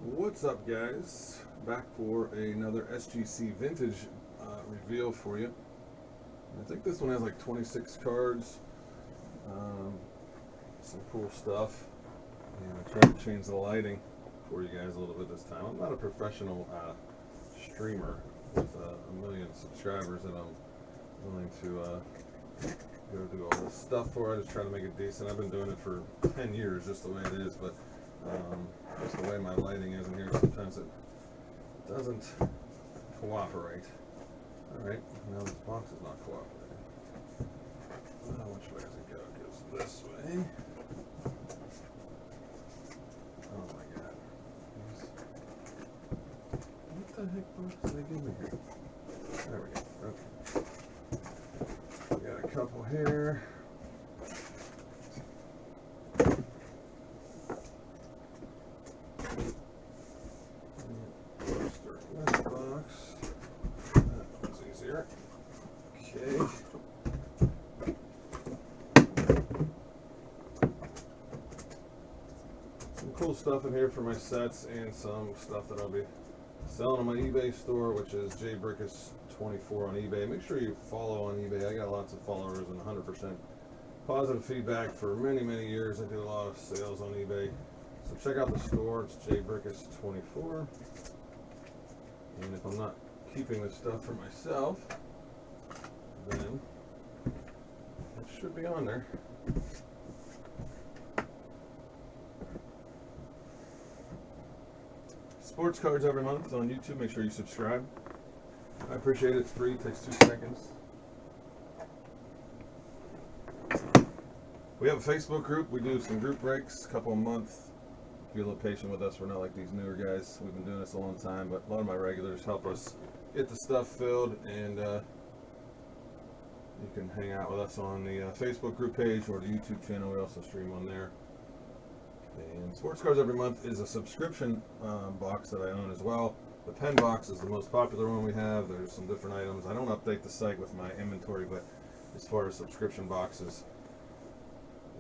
What's up, guys? Back for another SGC vintage reveal for you. I think this one has like 26 cards, um, some cool stuff, and I tried to change the lighting for you guys a little bit this time. I'm not a professional streamer with a million subscribers that I'm willing to go do all this stuff for. I just try to make it decent. I've been doing it for 10 years just the way it is, but just the way my lighting is in here, sometimes it doesn't cooperate. Alright, now this box is not cooperating. Which way does it go? It goes this way. Oh my god. What the heck box did they give me here? There we go. Okay. We got a couple here. This box. That one's easier. Okay. Some cool stuff in here for my sets and some stuff that I'll be selling on my eBay store, which is Brikis 24 on eBay. Make sure you follow on eBay. I got lots of followers and 100% positive feedback for many, many years. I do a lot of sales on eBay. So check out the store. It's Brikis 24. And if I'm not keeping this stuff for myself, then it should be on there. Sports cards every month on YouTube. Make sure you subscribe. I appreciate it. It's free. It takes 2 seconds. We have a Facebook group. We do some group breaks a couple a month. Be a little patient with us. We're not like these newer guys. We've been doing this a long time, but a lot of my regulars help us get the stuff filled, and you can hang out with us on the Facebook group page or the YouTube channel. We also stream on there. And Sports Cards Every Month is a subscription box that I own as well. The pen box is the most popular one we have. There's some different items. I don't update the site with my inventory, but as far as subscription boxes,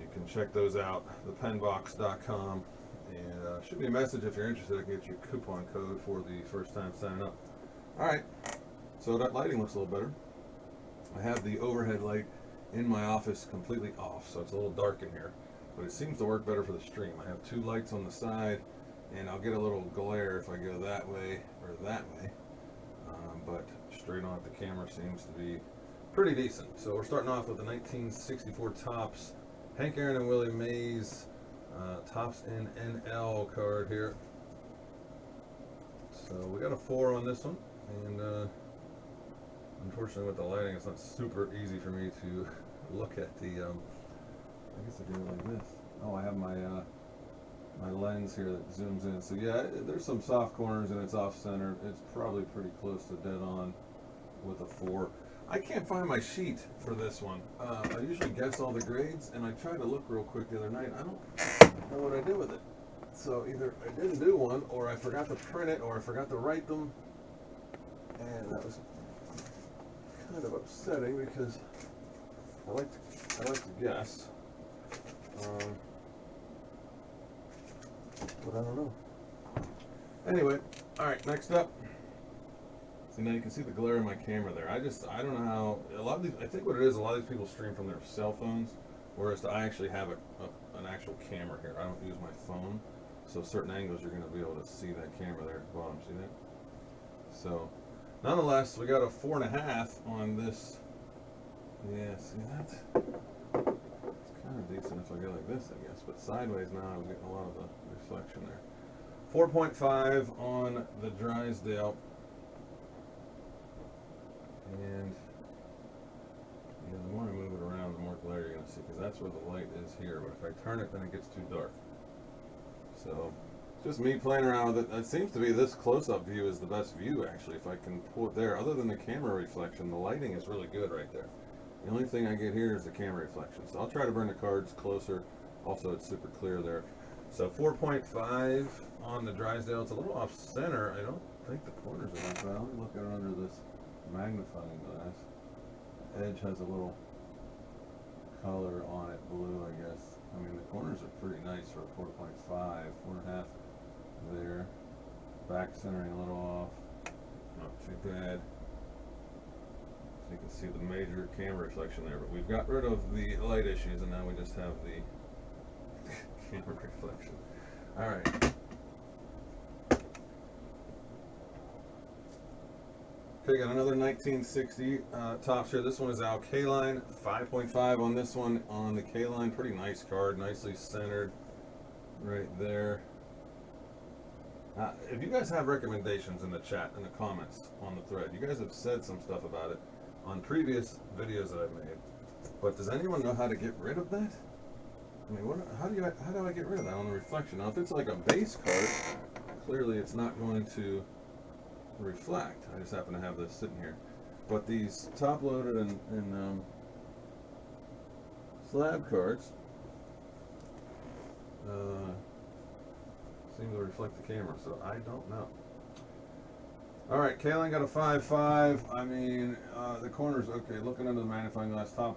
you can check those out. Thepenbox.com. And shoot me a message if you're interested. I can get you a coupon code for the first time signing up. Alright, so that lighting looks a little better. I have the overhead light in my office completely off, so it's a little dark in here. But it seems to work better for the stream. I have 2 lights on the side, and I'll get a little glare if I go that way or that way. But straight on at the camera seems to be pretty decent. So we're starting off with the 1964 Topps Hank Aaron and Willie Mays Topps in NL card here. So we got a 4 on this one, and unfortunately with the lighting it's not super easy for me to look at the I guess I do it like this. Oh, I have my my lens here that zooms in. So yeah, there's some soft corners and it's off center. It's probably pretty close to dead on with a 4. I can't find my sheet for this one. I usually guess all the grades, and I tried to look real quick the other night. I don't know what I did with it. So either I didn't do one, or I forgot to print it, or I forgot to write them, and that was kind of upsetting because I like to guess, but I don't know. Anyway, all right. Next up. So now you can see the glare in my camera there. I don't know how, a lot of these, I think what it is, a lot of these people stream from their cell phones, whereas I actually have an actual camera here. I don't use my phone, so certain angles you're going to be able to see that camera there at the bottom. See that? So, nonetheless, we got a 4.5 on this. Yeah, see that? It's kind of decent if I go like this, I guess, but sideways now I'm getting a lot of the reflection there. 4.5 on the Drysdale. And yeah, the more I move it around, the more glare you're going to see, because that's where the light is here. But if I turn it, then it gets too dark. So, it's just me playing around with it. It seems to be this close-up view is the best view, actually, if I can pull it there. Other than the camera reflection, the lighting is really good right there. The only thing I get here is the camera reflection. So I'll try to bring the cards closer. Also, it's super clear there. So 4.5 on the Drysdale. It's a little off-center. I don't think the corners are that bad. Let me look at it under this magnifying glass. Edge has a little color on it, blue, I guess. I mean, the corners are pretty nice for a 4.5, 4.5 there. Back centering a little off. Not too bad. So you can see the major camera reflection there. But we've got rid of the light issues, and now we just have the camera reflection. All right. Okay, got another 1960 tops here. This one is Al K-line, 5.5 on this one on the K-line. Pretty nice card, nicely centered right there. If you guys have recommendations in the chat, in the comments on the thread, you guys have said some stuff about it on previous videos that I've made. But does anyone know how to get rid of that? I mean, how do I get rid of that on the reflection? Now, if it's like a base card, clearly it's not going to reflect. I just happen to have this sitting here. But these top-loaded and slab cards seem to reflect the camera, so I don't know. All right, K-line got a 5.5. I mean, the corners, okay, looking under the magnifying glass, the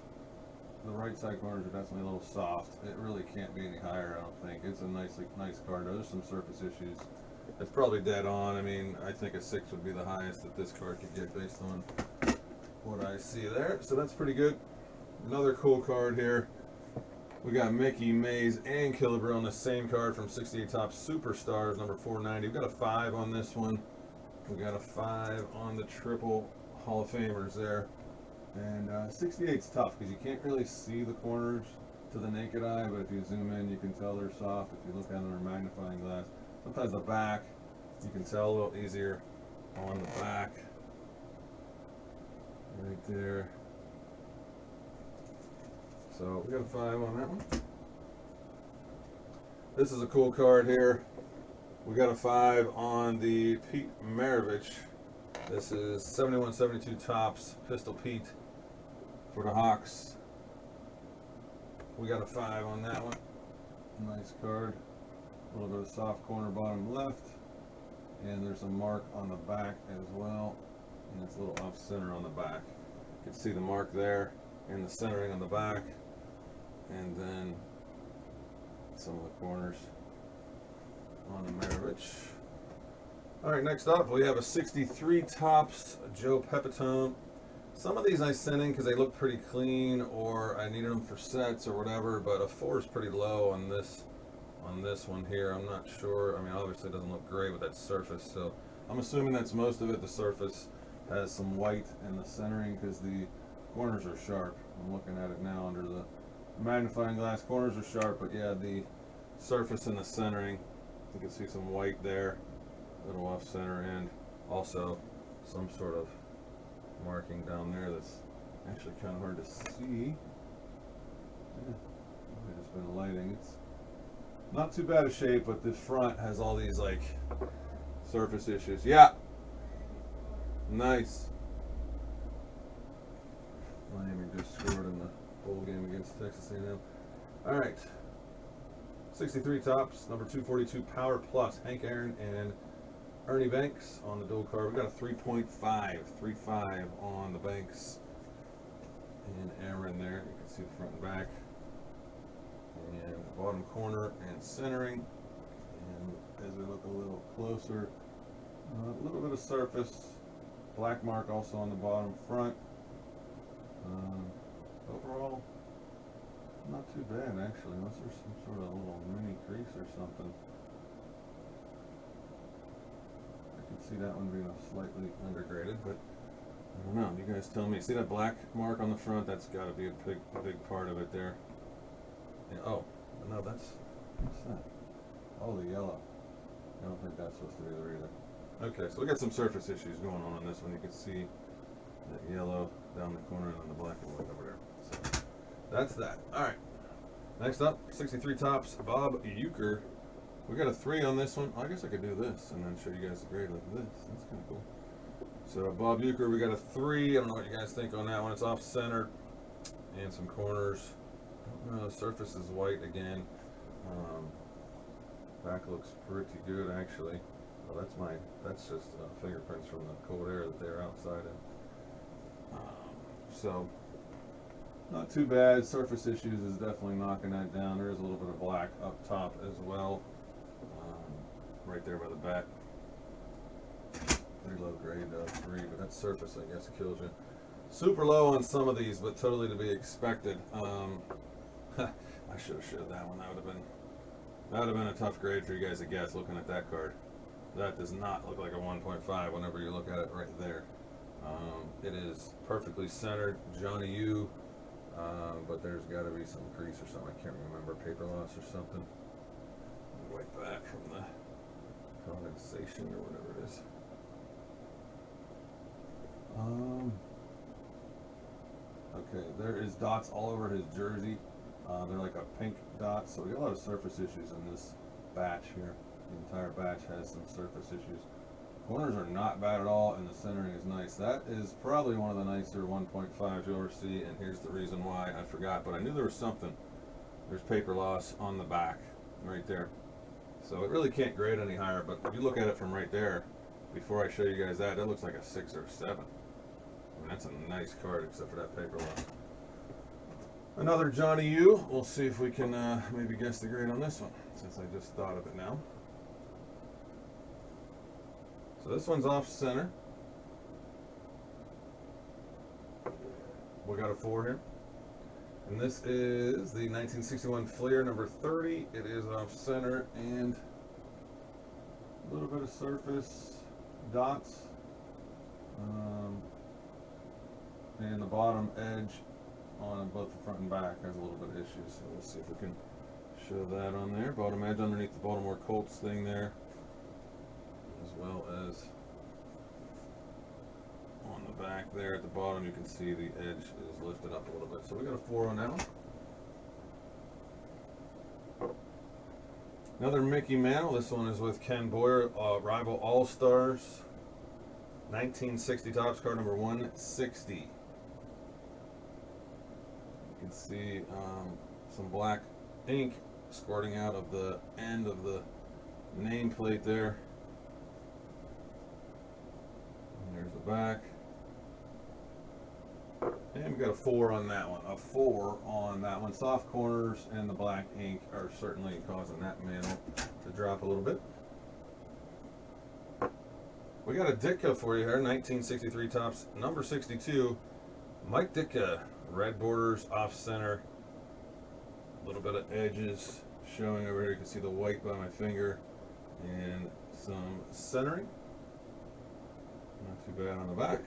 right side corners are definitely a little soft. It really can't be any higher, I don't think. It's a nice card. There's some surface issues. It's probably dead on. I mean, I think a 6 would be the highest that this card could get based on what I see there. So that's pretty good. Another cool card here. We got Mickey, Mays, and Killebrew on the same card from 68 Topps Superstars, number 490. We've got a 5 on this one. We got a 5 on the triple Hall of Famers there. And 68's tough because you can't really see the corners to the naked eye, but if you zoom in, you can tell they're soft. If you look under a magnifying glass, sometimes the back, you can tell a little easier on the back. Right there. So we got a 5 on that one. This is a cool card here. We got a 5 on the Pete Maravich. This is 71-72 Topps Pistol Pete for the Hawks. We got a 5 on that one. Nice card. A little bit of soft corner bottom left, and there's a mark on the back as well, and it's a little off center on the back. You can see the mark there and the centering on the back, and then some of the corners on the Maravich. All right, next up we have a 63 Topps Joe Pepitone. Some of these I sent in because they look pretty clean, or I needed them for sets or whatever, but a 4 is pretty low on this one here. I'm not sure. I mean, obviously it doesn't look great with that surface, so I'm assuming that's most of it. The surface has some white in the centering because the corners are sharp. I'm looking at it now under the magnifying glass. Corners are sharp, but yeah, the surface and the centering, you can see some white there, a little off center, and also some sort of marking down there that's actually kind of hard to see. Yeah, I've just been lighting. It's not too bad a shape, but the front has all these like surface issues. Yeah, nice. Miami just scored in the bowl game against Texas A&M. All right, 63 Topps, number 242 Power Plus, Hank Aaron and Ernie Banks on the dual card. We got a 3.5 on the Banks and Aaron there. You can see the front and back, and bottom corner and centering. And as we look a little closer, a little bit of surface, black mark also on the bottom front. Overall, not too bad actually, unless there's some sort of little mini crease or something. I can see that one being slightly undergraded, but I don't know. You guys tell me. See that black mark on the front? That's got to be a big part of it there. And, oh, no, what's that? Oh, the yellow. I don't think that's supposed to be there either. Okay, so we got some surface issues going on this one. You can see that yellow down the corner and then the black and white over there. So that's that. All right. Next up, 63 Topps Bob Uecker. We got a 3 on this one. I guess I could do this and then show you guys the grade like this. That's kind of cool. So Bob Uecker, we got a 3. I don't know what you guys think on that one. It's off center and some corners. The surface is white again. Back looks pretty good actually. Well, that's just fingerprints from the cold air that they're outside in. So not too bad. Surface issues is definitely knocking that down. There is a little bit of black up top as well, right there by the back. pretty low grade 3, but that surface I guess kills you. Super low on some of these, but totally to be expected. I should have showed that one. That would have been a tough grade for you guys to guess looking at that card. That does not look like a 1.5 whenever you look at it right there. It is perfectly centered, Johnny U, but there's got to be some crease or something. I can't remember, paper loss or something. Wipe that from the condensation or whatever it is. Okay, there is dots all over his jersey. They're like a pink dot, so we got a lot of surface issues in this batch here. The entire batch has some surface issues. Corners are not bad at all, and the centering is nice. That is probably one of the nicer 1.5s you'll ever see, and here's the reason why. I forgot, but I knew there was something. There's paper loss on the back, right there. So it really can't grade any higher, but if you look at it from right there, before I show you guys that looks like a 6 or 7. I mean, that's a nice card, except for that paper loss. Another Johnny U. We'll see if we can maybe guess the grade on this one, since I just thought of it now. So this one's off center. We got a 4 here. And this is the 1961 Fleer number 30. It is off center and a little bit of surface dots. And the bottom edge on both the front and back has a little bit of issues. So we'll see if we can show that on there. Bottom edge underneath the Baltimore Colts thing there, as well as on the back there at the bottom. You can see the edge is lifted up a little bit. So we got a 4 on that one. Another Mickey Mantle. This one is with Ken Boyer, Rival All-Stars. 1960 Topps, card number 160. You can see some black ink squirting out of the end of the nameplate there. And there's the back. And we got a 4 on that one. A 4 on that one. Soft corners and the black ink are certainly causing that mantle to drop a little bit. We got a Ditka for you here. 1963 Topps, number 62. Mike Ditka. Red borders, off center. A little bit of edges showing over here. You can see the white by my finger. And some centering. Not too bad on the back.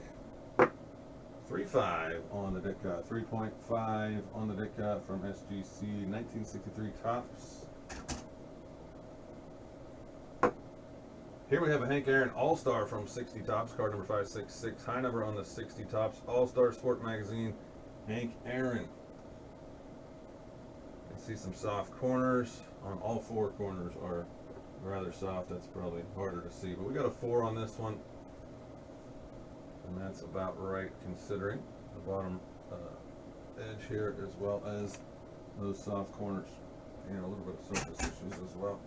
3.5 on the Ditka. 3.5 on the Ditka from SGC 1963 Topps. Here we have a Hank Aaron All-Star from 60 Topps, card number 566. High number on the 60 Topps All-Star Sport Magazine. Hank Aaron. You can see some soft corners. On all 4 corners are rather soft. That's probably harder to see. But we got a 4 on this one. And that's about right considering the bottom edge here, as well as those soft corners. And a little bit of surface issues as well.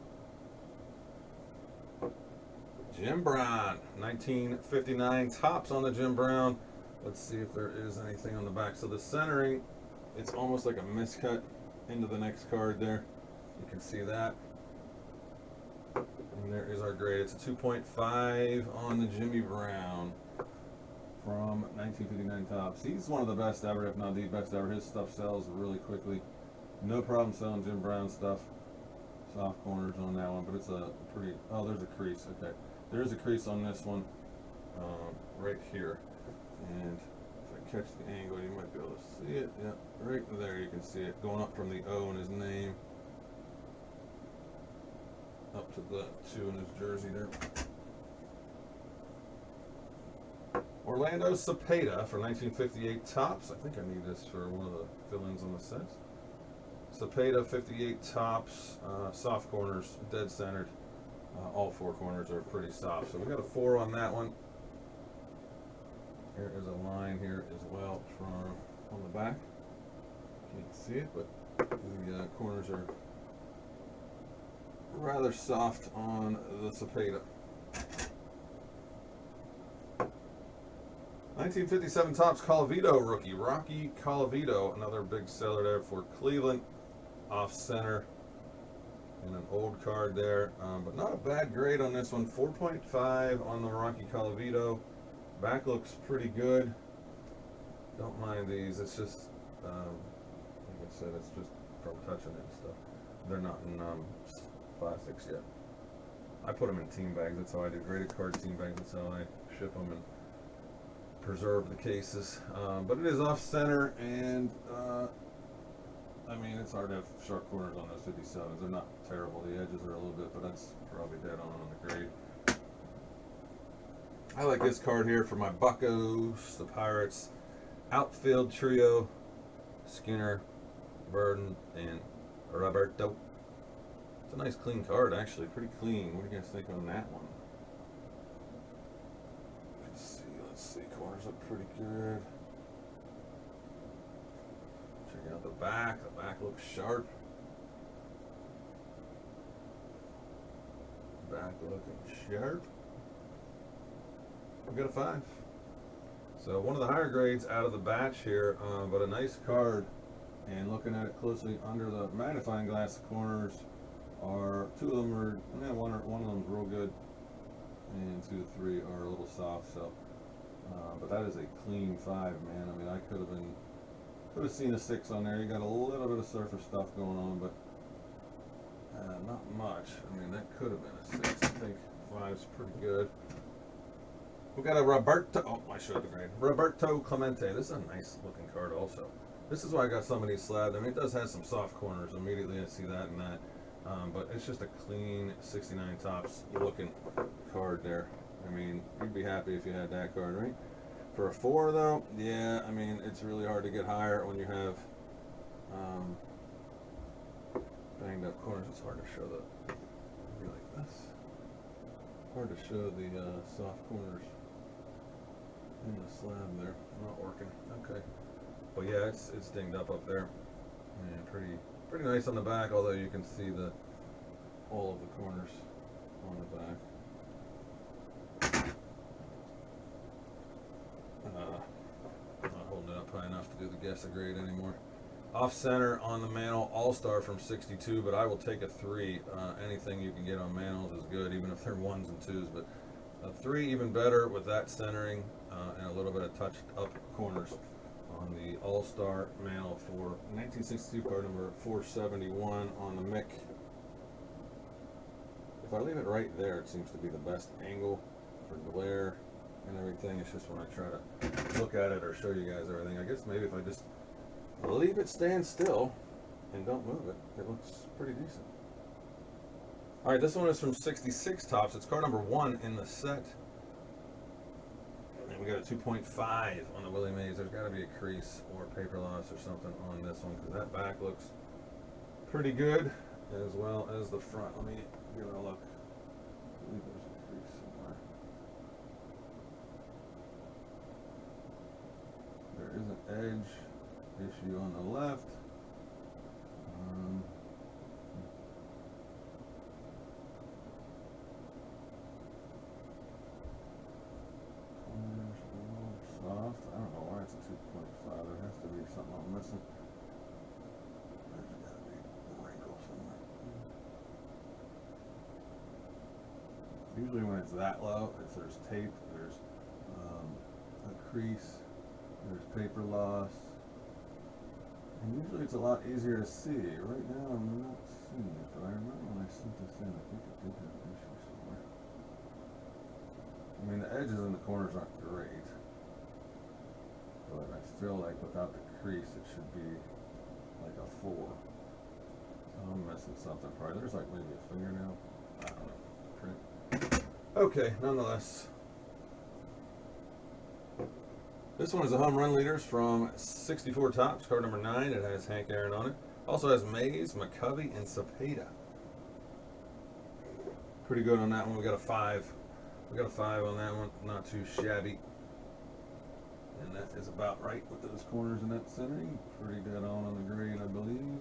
Jim Brown, 1959 Topps on the Jim Brown. Let's see if there is anything on the back. So the centering, it's almost like a miscut into the next card there. You can see that. And there is our grade. It's a 2.5 on the Jimmy Brown from 1959 Topps. He's one of the best ever, if not the best ever. His stuff sells really quickly. No problem selling Jim Brown stuff. Soft corners on that one, but it's a pretty, oh, there's a crease. Okay, there's a crease on this one right here. And if I catch the angle, you might be able to see it. Yeah, right there you can see it going up from the O in his name up to the 2 in his jersey there. Orlando Cepeda for 1958 Topps. I think I need this for one of the fill-ins on the sets. Cepeda 58 Topps, soft corners, dead centered. All 4 corners are pretty soft. So we got a 4 on that one. There is a line here as well from on the back. Can't see it, but the corners are rather soft on the Cepeda. 1957 Topps Colavito rookie, Rocky Colavito, another big seller there for Cleveland. Off center. and an old card there, but not a bad grade on this one. 4.5 on the Rocky Colavito. Back looks pretty good. Don't mind these. It's just, like I said, it's just from touching it and stuff. They're not in plastics yet. I put them in team bags. That's how I do. Graded card team bags. That's how I ship them and preserve the cases. But it is off center, and I mean, it's hard to have sharp corners on those 57s. They're not terrible. The edges are a little bit, but that's probably dead on the grade. I like this card here for my Buccos, the Pirates outfield trio: Skinner, Verdon, and Roberto. It's a nice clean card, actually. Pretty clean. What do you guys think on that one? Let's see. Corners look pretty good. Check out the back. The back looks sharp. Back looking sharp. We got a 5. So one of the higher grades out of the batch here, but a nice card. And looking at it closely under the magnifying glass, the corners are, 2 of them are, one of them's real good, and 2 to 3 are a little soft. So, but that is a clean 5, man. I mean, I could have seen a 6 on there. You got a little bit of surface stuff going on, but not much. I mean, that could have been a 6. I think 5's pretty good. We got a Roberto. Oh, I showed the grade. Roberto Clemente. This is a nice looking card, also. This is why I got some of these slabbed. I mean, it does have some soft corners. Immediately, I see that and that. But it's just a clean 69 tops looking card there. I mean, you'd be happy if you had that card, right? For a 4, though, yeah, I mean, it's really hard to get higher when you have banged up corners. It's hard to show the, maybe like this. Hard to show the soft corners in the slab there. Not working. Okay. But yeah, it's dinged up there. And pretty nice on the back, although you can see all of the corners on the back. Not holding it up high enough to do the guess a grade anymore. Off center on the Mantle, All-Star from 62, but I will take a 3. Anything you can get on Mantles is good, even if they're 1s and 2s. But a 3 even better with that centering and a little bit of touched up corners on the All-Star Mantle for 1962, card number 471 on the Mick. If I leave it right there, it seems to be the best angle for glare and everything. It's just when I try to look at it or show you guys everything. I guess maybe if I just leave it stand still and don't move it, it looks pretty decent. All right, this one is from 66 tops. It's card number 1 in the set. And we got a 2.5 on the Willie Mays. There's got to be a crease or paper loss or something on this one, because that back looks pretty good, as well as the front. Let me give it a look. I believe there's a crease somewhere. There is an edge issue on the left. Corners a little soft. I don't know why it's a 2.5. There has to be something I'm missing. There's got to be a wrinkle somewhere. Usually when it's that low, if there's tape, there's a crease, there's paper loss. And usually it's a lot easier to see. Right now I'm not seeing it, but I remember when I sent this in, I think it did have an issue somewhere. I mean, the edges in the corners aren't great, but I feel like without the crease it should be like a 4. So I'm missing something probably. There's like maybe a fingernail. I don't know. Print. Okay, nonetheless. This one is the home run leaders from 64 tops, card number 9. It has Hank Aaron on it. Also has Mays, McCovey, and Cepeda. Pretty good on that one. We got a 5. We got a 5 on that one. Not too shabby. And that is about right with those corners and that centering. Pretty dead on the grade, I believe.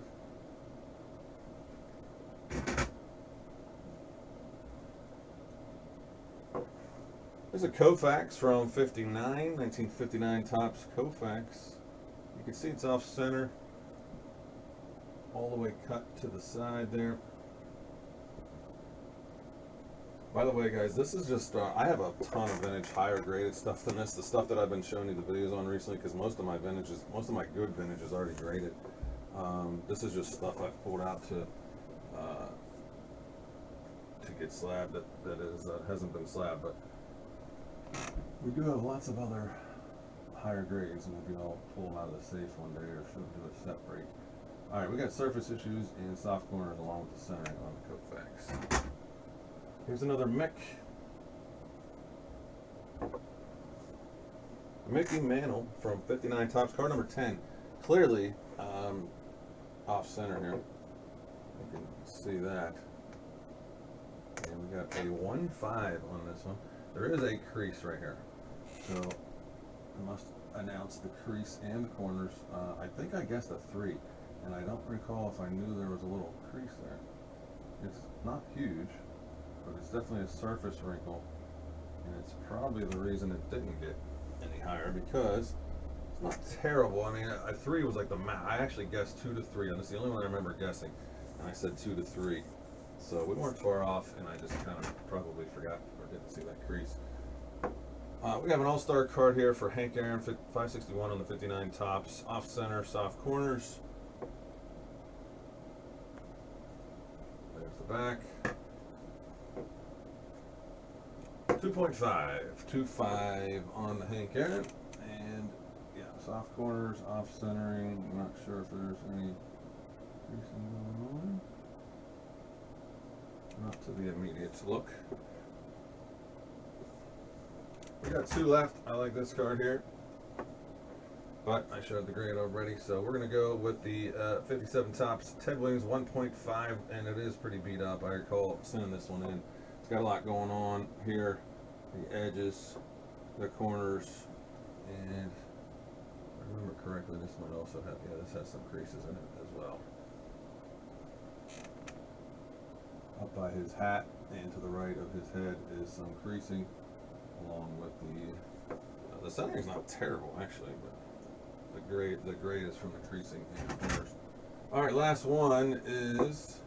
There's a Koufax from 1959 tops Koufax. You can see it's off center, all the way cut to the side there. By the way, guys, this is just, I have a ton of vintage higher graded stuff than this. The stuff that I've been showing you the videos on recently, because most of my good vintage is already graded. This is just stuff I've pulled out to get slabbed that is, hasn't been slabbed, but we do have lots of other higher grades, and maybe I'll pull them out of the safe one day or should do a set break. Alright, we got surface issues and soft corners along with the centering on the Koufax. Here's another Mickey Mantle from 59 Topps, card number 10. Clearly off center here. You can see that. And we got a 1-5 on this one. There is a crease right here. So I must announce the crease and the corners. I think I guessed a 3. And I don't recall if I knew there was a little crease there. It's not huge, but it's definitely a surface wrinkle, and it's probably the reason it didn't get any higher, because it's not terrible. I mean, a 3 was like the I actually guessed 2 to 3 on this. The only one I remember guessing, and I said 2 to 3. So we weren't far off, and I just kind of probably forgot or didn't see that crease. We have an all-star card here for Hank Aaron, 561 on the 59 Topps, off center, soft corners. There's the back. 2.5 on the Hank Aaron, and yeah, soft corners, off centering. I'm not sure if there's any creasing going on. Not to the immediate look. We got 2 left. I like this card here, but I showed the grade already, so we're going to go with the 57 Topps Ted Williams 1.5, and it is pretty beat up. I recall sending this one in. It's got a lot going on here. The edges, the corners, and if I remember correctly, this might also have, yeah, this has some creases in it as well. Up by his hat and to the right of his head is some creasing, along with the centering's not terrible actually, but the grade is from the creasing and the corners. All right, last one is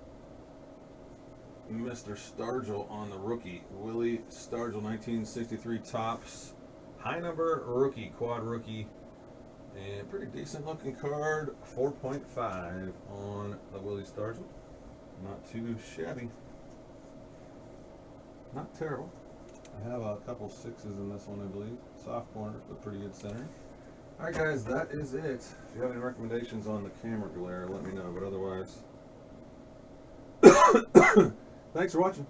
Mr. Stargell on the rookie. Willie Stargell, 1963 Topps, high number rookie, quad rookie, and pretty decent looking card. 4.5 on the Willie Stargell. Not too shabby. Not terrible. I have a couple 6s in this one, I believe. Soft corners, but pretty good centering. Alright guys, that is it. If you have any recommendations on the camera glare, let me know, but otherwise thanks for watching.